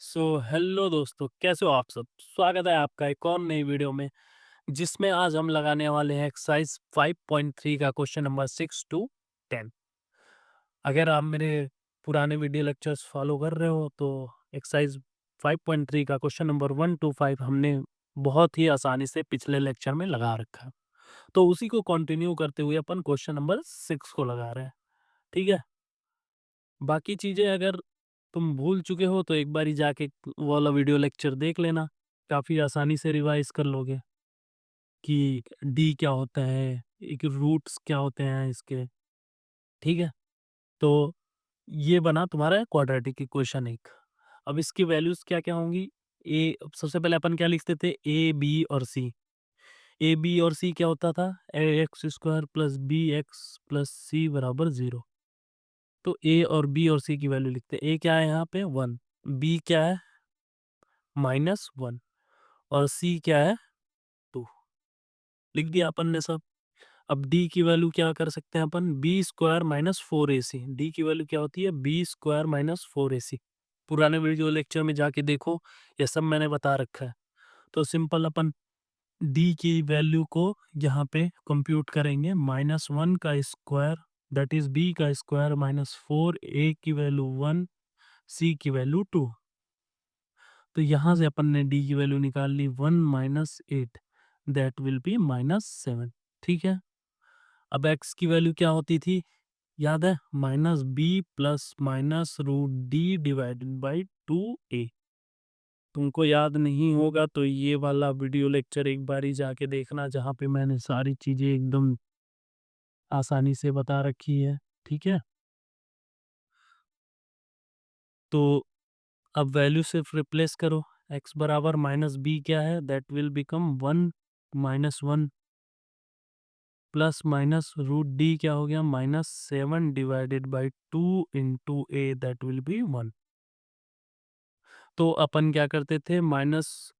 Hello दोस्तों, कैसे हो आप सब? स्वागत है आपका एक और नई वीडियो में, जिसमें आज हम लगाने वाले हैं एक्सरसाइज 5.3 का क्वेश्चन नंबर 6 टू 10। अगर आप मेरे पुराने वीडियो लेक्चर्स फॉलो कर रहे हो तो एक्सरसाइज 5.3 का क्वेश्चन नंबर 1 टू 5 हमने बहुत ही आसानी से पिछले लेक्चर में लगा रखा है। तो उसी को कंटिन्यू करते हुए अपन क्वेश्चन नंबर 6 को लगा रहे हैं। ठीक है? बाकी चीज़ें अगर तुम भूल चुके हो तो एक बारी जाके वो वाला वीडियो लेक्चर देख लेना। काफ़ी आसानी से रिवाइज़ कर लोगे कि डी क्या होता है, एक रूट्स क्या होते हैं इसके, ठीक है? तो ये बना तुम्हारा क्वाड्रेटिक इक्वेशन एक। अब इसकी वैल्यूज़ क्या-क्या होंगी? अब सबसे पहले अपन क्या लिखते थे? ए, बी और सी। ए, बी और सी क्या होता था? A X square plus B X plus C बराबर 0। तो ए और बी और सी की वैल्यू लिखते हैं। ए क्या है यहाँ पे? 1, बी क्या है? -1 और सी क्या है? 2। लिख दिया अपन ने सब। अब डी की वैल्यू क्या कर सकते हैं अपन? B square minus 4ac। D की वैल्यू क्या होती है? B square minus 4ac। पुराने वीडियो लेक्चर में जाके देखो, ये सब मैंने बता रखा है। तो सिंपल अपन डी की वैल्यू को यहाँ पे कंप्यूट करेंगे। -1 का स्क्वायर दैट इज बी का स्क्वायर माइनस 4, ए की वैल्यू 1, सी की वैल्यू 2। तो यहाँ से अपन ने डी की वैल्यू निकाल ली 1 माइनस 8, दैट विल बी -7। ठीक है? अब एक्स की वैल्यू क्या होती थी? याद है? Minus B plus minus root D divided by 2a। तुमको याद नहीं होगा तो ये वाला वीडियो लेक्चर एक बारी जाके देखना, जहाँ पे मैंने सारी चीज़ें एकदम आसानी से बता रखी है। ठीक है? तो अब वैल्यू सिर्फ रिप्लेस करो। एक्स बराबर माइनस बी क्या है? That will become 1 minus 1 plus minus root D क्या हो गया? -7 divided by 2 into A that will be 1। तो अपन क्या करते थे? माइनस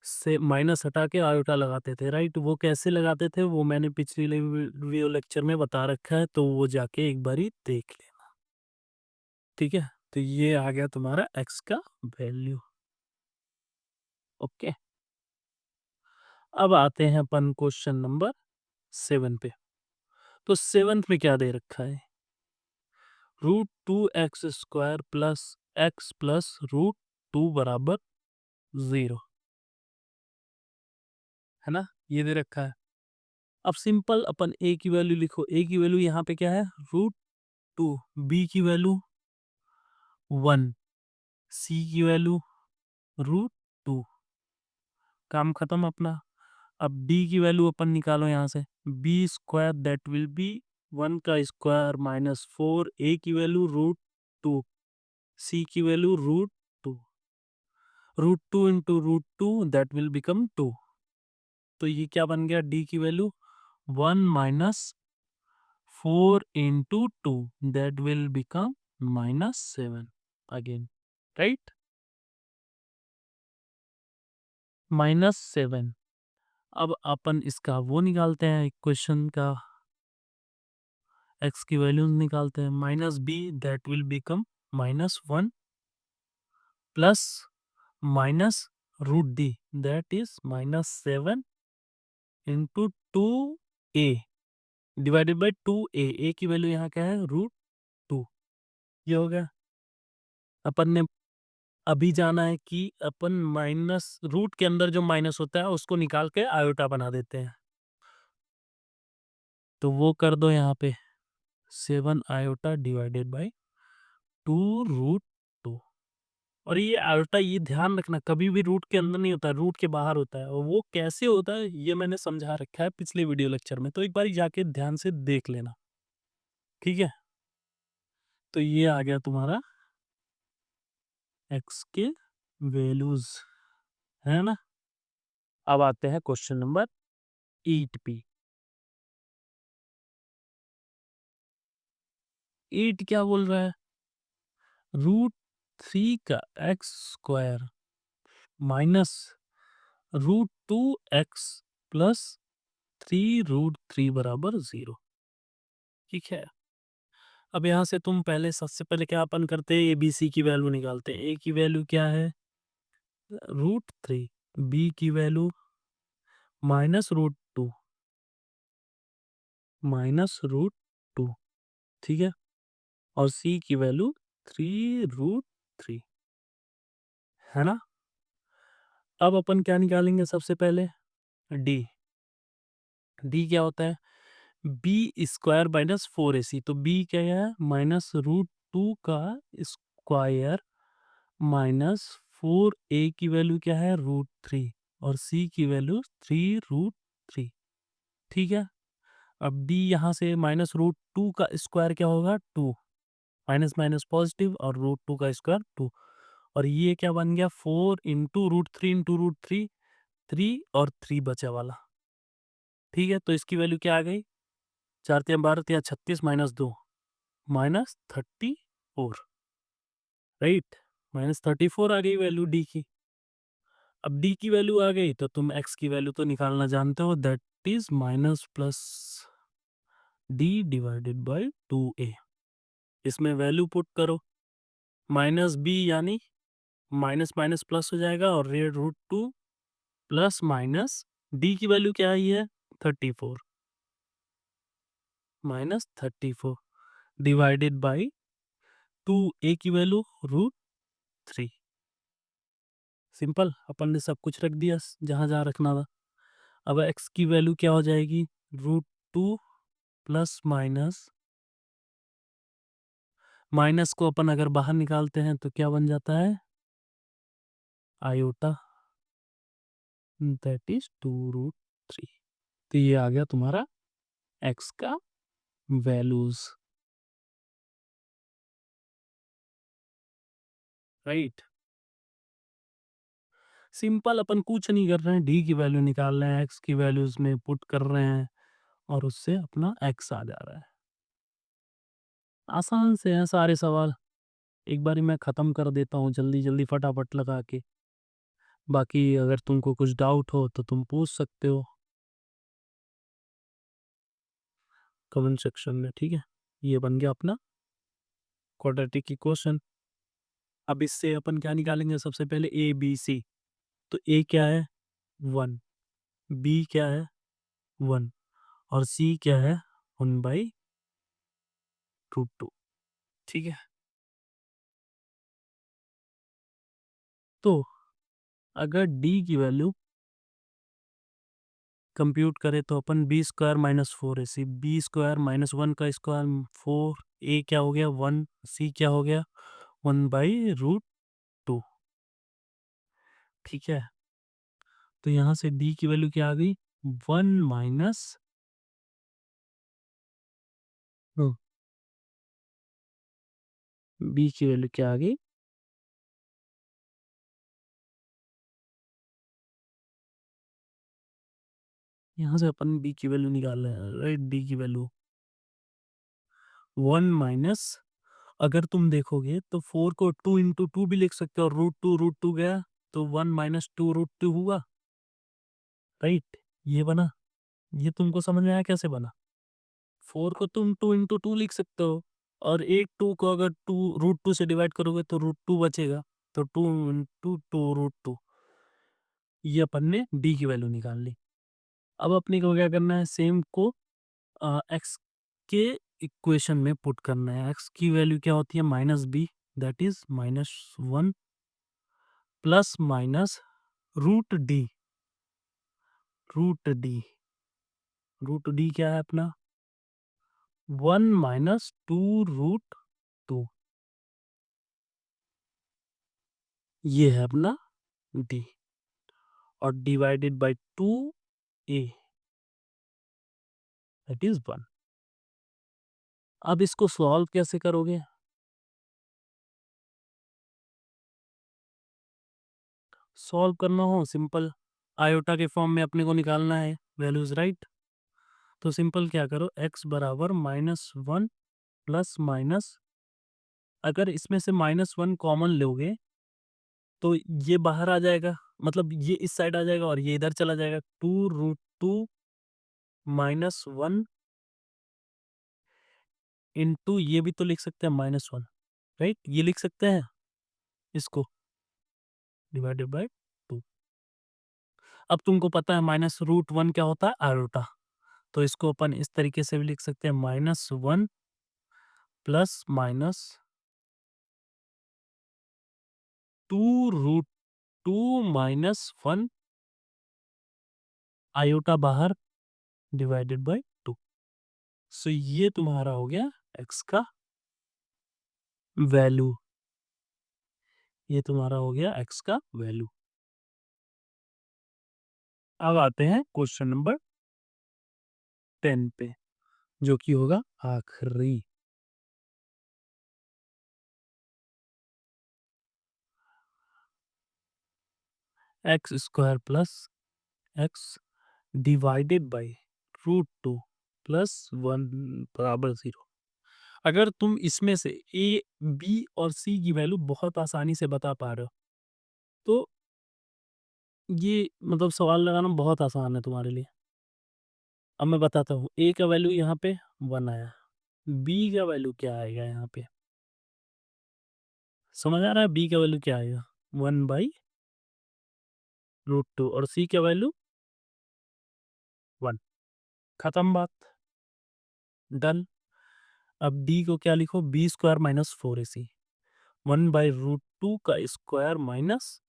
से माइनस हटा के आयोटा लगाते थे, राइट? वो कैसे लगाते थे वो मैंने पिछले वीडियो लेक्चर में बता रखा है, तो वो जाके एक बारी देख लेना। ठीक है? तो ये आ गया तुम्हारा एक्स का वैल्यू। ओके, अब आते हैं अपन क्वेश्चन नंबर 7 पे। तो सेवन्थ में क्या दे रखा है? √2x² प्लस एक्स प्लस √2 बराबर 0, है ना? ये दे रखा है। अब सिंपल अपन ए की वैल्यू लिखो। ए की वैल्यू यहाँ पे क्या है? √2, बी की वैल्यू 1, सी की वैल्यू √2। काम खत्म अपना। अब डी की वैल्यू अपन निकालो यहाँ से। B square that will be 1 का स्क्वायर माइनस 4, ए की वैल्यू √2, सी की value √2। √2 into √2 that will become 2। तो ये क्या बन गया? डी की value 1 minus 4 into 2 that will become -7 again, right? -7। अब अपन इसका वो निकालते हैं, इक्वेशन का एक्स की वैल्यूज निकालते हैं। Minus B that will become -1 plus minus root D that is -7 into 2a divided by 2a। A की वैल्यू यहाँ क्या है? √2। ये हो गया। अपन ने अभी जाना है कि अपन माइनस रूट के अंदर जो माइनस होता है उसको निकाल के आयोटा बना देते हैं। तो वो कर दो यहाँ पे। 7 आयोटा डिवाइडेड बाई 2√2। और ये आयोटा, ये ध्यान रखना, कभी भी रूट के अंदर नहीं होता, रूट के बाहर होता है। और वो कैसे होता है ये मैंने समझा रखा है पिछले वीडियो लेक्चर में, तो एक बार जाके ध्यान से देख लेना। ठीक है? तो ये आ गया तुम्हारा एक्स के वैल्यूज, है ना? अब आते हैं क्वेश्चन नंबर 8 पे। 8 क्या बोल रहा है? √3 का x square minus √2x plus 3√3 बराबर 0। ठीक है? अब यहाँ से तुम पहले, सबसे पहले क्या अपन करते हैं? ए बी सी की वैल्यू निकालते हैं। ए की वैल्यू क्या है? √3, बी की वैल्यू -√2, -√2, ठीक है, और सी की वैल्यू 3√3, है ना। अब अपन क्या निकालेंगे सबसे पहले, डी। डी क्या होता है, बी स्क्वायर माइनस 4ac, तो बी क्या है, -√2 का स्क्वायर माइनस 4a की वैल्यू क्या है, √3, और सी की वैल्यू 3√3, ठीक है। अब डी यहाँ से -√2 का स्क्वायर क्या होगा, 2, माइनस माइनस पॉजिटिव, और √2 का स्क्वायर 2, और ये क्या बन गया, 4 × √3 × √3, 3 और 3 बचा वाला, ठीक है। तो इसकी वैल्यू क्या आ गई, 4×3 = 12, 36 -2 -34, राइट, -34 आ गई वैल्यू डी की। अब डी की वैल्यू आ गई तो तुम एक्स की वैल्यू तो निकालना जानते हो, that is minus plus d/2a। इसमें वैल्यू पुट करो, -b यानी माइनस माइनस प्लस हो जाएगा, और √2 प्लस माइनस डी की वैल्यू क्या आई है, 34, -34 डिवाइडेड बाई 2a की वैल्यू √3। सिंपल, अपन ने सब कुछ रख दिया जहाँ जहाँ रखना था। अब एक्स की वैल्यू क्या हो जाएगी, √2 प्लस माइनस, माइनस को अपन अगर बाहर निकालते हैं तो क्या बन जाता है, आयोटा, दैट इज 2√3। तो ये आ गया तुम्हारा एक्स का वैल्यूज, राइट। सिंपल, अपन कुछ नहीं कर रहे हैं, डी की वैल्यू निकाल रहे हैं, एक्स की वैल्यूज में पुट कर रहे हैं, और उससे अपना एक्स आ जा रहा है। आसान से हैं सारे सवाल, एक बारी मैं ख़त्म कर देता हूँ जल्दी जल्दी फटाफट लगा के। बाकी अगर तुमको कुछ डाउट हो तो तुम पूछ सकते हो कमेंट सेक्शन में, ठीक है। ये बन गया अपना क्वाड्रेटिक इक्वेशन। अब इससे अपन क्या निकालेंगे, सबसे पहले ए बी सी। तो ए क्या है, 1, बी क्या है, 1, और सी क्या है, 1/√2, ठीक है। तो अगर डी की वैल्यू कंप्यूट करें तो अपन b² - 4ac, b² - 1 का स्क्वायर 4, ए क्या हो गया 1, सी क्या हो गया 1/√2, ठीक है। तो यहाँ से डी की वैल्यू क्या आ गई, 1 माइनस, बी की वैल्यू क्या आ गई, यहाँ से अपन बी की वैल्यू निकाल रहे हैं, राइट। डी की वैल्यू 1 माइनस, अगर तुम देखोगे तो 4 को 2 × 2 भी लिख सकते हो, √2 गया तो 1 माइनस 2√2 हुआ, राइट। ये बना, ये तुमको समझ में आया कैसे बना। 4 को तुम 2 × 2 लिख सकते हो, और एक 2 को अगर 2 √2 से डिवाइड करोगे तो √2 बचेगा, तो 2 × 2 √2। ये अपन ने डी की वैल्यू निकाल ली। अब अपने को क्या करना है, सेम को एक्स के इक्वेशन में पुट करना है। एक्स की वैल्यू क्या होती है, -b, that is -1 plus minus √d, √d, √d क्या है अपना 1 माइनस 2√2, ये है अपना डी, और divided by 2a, that is 1। अब इसको सॉल्व कैसे करोगे, सॉल्व करना हो सिंपल, आयोटा के फॉर्म में अपने को निकालना है वैल्यूज, राइट। तो सिंपल क्या करो, x बराबर -1 प्लस माइनस, अगर इसमें से -1 कॉमन लोगे तो ये बाहर आ जाएगा, मतलब ये इस साइड आ जाएगा और ये इधर चला जाएगा, 2√2 -1 इंटू ये भी तो लिख सकते हैं -1, राइट। ये लिख सकते हैं इसको, डिवाइडेड बाय अब तुमको पता है -√1 क्या होता है? आयोटा। तो इसको अपन इस तरीके से भी लिख सकते हैं -1 प्लस माइनस 2√2 माइनस 1 आयोटा बाहर डिवाइडेड बाय 2। सो ये तुम्हारा हो गया x का वैल्यू। ये तुम्हारा हो गया x का वैल्यू। अब आते हैं क्वेश्चन नंबर 10 पे, जो कि होगा आखिरी। X square plus x divided by √2 plus 1 बराबर 0। अगर तुम इसमें से ए, बी और सी की वैल्यू बहुत आसानी से बता पा रहे हो, तो ये मतलब सवाल लगाना बहुत आसान है तुम्हारे लिए। अब मैं बताता हूँ, ए का वैल्यू यहाँ पे 1 आया, बी का वैल्यू क्या आएगा यहाँ पे, समझ आ रहा है? बी का वैल्यू क्या आएगा? 1/√2 और सी का वैल्यू 1। खत्म बात, डन। अब डी को क्या लिखो? B square minus 4ac। 1/√2 का स्क्वायर माइनस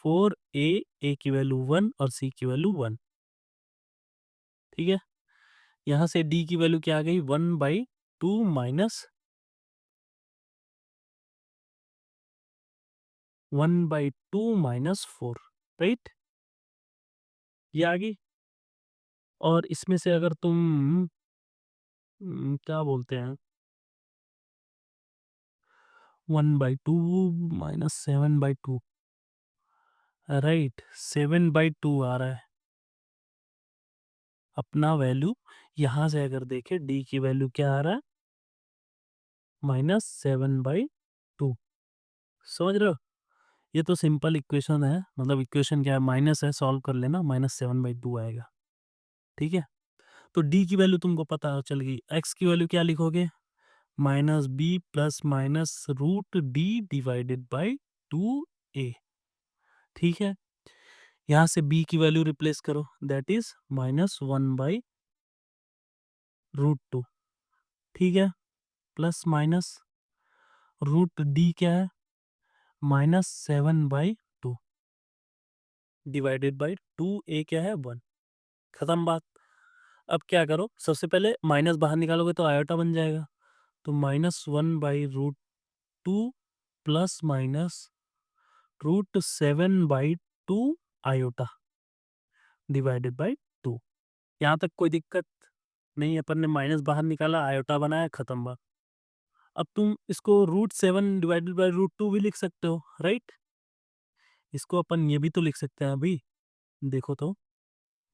4a, ए की वैल्यू 1 और सी की वैल्यू 1। ठीक है, यहाँ से डी की वैल्यू क्या आ गई? 1/2 माइनस 1/2 माइनस 4, राइट? ये आ गई। और इसमें से अगर तुम क्या बोलते हैं, 1/2 माइनस 7/2, राइट, 7/2 आ रहा है अपना वैल्यू। यहाँ से अगर देखें, डी की वैल्यू क्या आ रहा है? -7/2। समझ रहे हो? ये तो सिंपल इक्वेशन है, मतलब इक्वेशन क्या है, माइनस है, सॉल्व कर लेना, -7/2 आएगा। ठीक है, तो डी की वैल्यू तुमको पता चल गई। एक्स की वैल्यू क्या लिखोगे? -b plus minus √d divided by 2a। ठीक है, यहाँ से b की वैल्यू रिप्लेस करो, दैट इज -1/√2। ठीक है, प्लस माइनस √d क्या है? -7/2 डिवाइडेड बाई 2a क्या है? 1। खत्म बात। अब क्या करो, सबसे पहले माइनस बाहर निकालोगे तो आयोटा बन जाएगा, तो -1/√2 plus minus √7/2 iota divided by 2। यहाँ तक कोई दिक्कत नहीं, अपन ने माइनस बाहर निकाला, आयोटा बनाया, खत्म बात। अब तुम इसको √7 डिवाइडेड बाई √2 भी लिख सकते हो, राइट? इसको अपन ये भी तो लिख सकते हैं अभी, देखो तो,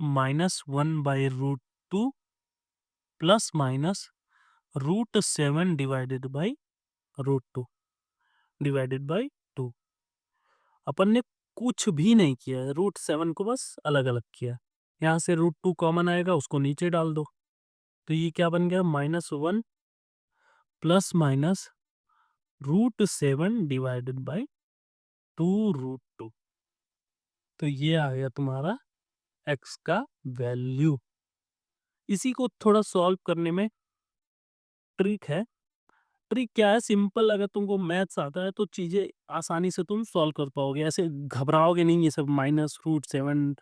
-1/√2 plus minus √7 divided by √2 divided by 2। अपन ने कुछ भी नहीं किया है, √7 को बस अलग अलग किया। यहाँ से √2 कॉमन आएगा, उसको नीचे डाल दो, तो ये क्या बन गया? -1 प्लस माइनस √7 डिवाइडेड बाई 2√2। तो ये आ गया तुम्हारा एक्स का वैल्यू। इसी को थोड़ा सॉल्व करने में ट्रिक है। ट्रिक क्या है? सिंपल, अगर तुमको मैथ्स आता है तो चीज़ें आसानी से तुम सॉल्व कर पाओगे, ऐसे घबराओगे नहीं। ये सब -√7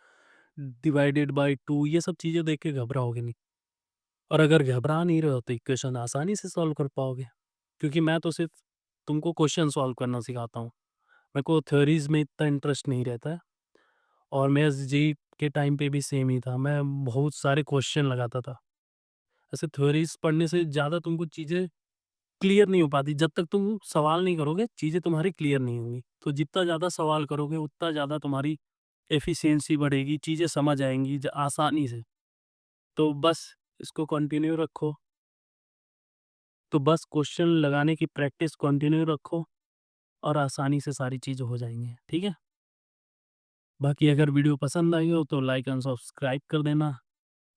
डिवाइडेड बाई 2, ये सब चीज़ें देख के घबराओगे नहीं। और अगर घबरा नहीं रहे हो तो इक्वेशन आसानी से सॉल्व कर पाओगे, क्योंकि मैं तो सिर्फ तुमको क्वेश्चन सॉल्व करना सिखाता हूँ। मेरे को थ्योरीज में इतना इंटरेस्ट नहीं रहता है, और मैं जी के टाइम पे भी सेम ही था, मैं बहुत सारे क्वेश्चन लगाता था। ऐसे थ्योरीज पढ़ने से ज़्यादा तुमको चीज़ें क्लियर नहीं हो पाती। जब तक तुम सवाल नहीं करोगे, चीज़ें तुम्हारी क्लियर नहीं होंगी। तो जितना ज़्यादा सवाल करोगे, उतना ज़्यादा तुम्हारी एफिशिएंसी बढ़ेगी, चीज़ें समझ आएँगी आसानी से। तो बस इसको कंटिन्यू रखो। तो बस क्वेश्चन लगाने की प्रैक्टिस कंटिन्यू रखो, और आसानी से सारी चीज़ें हो जाएँगी। ठीक है? बाकी अगर वीडियो पसंद आई हो तो लाइक एंड सब्सक्राइब कर देना।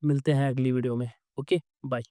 मिलते हैं अगली वीडियो में। Okay, bye.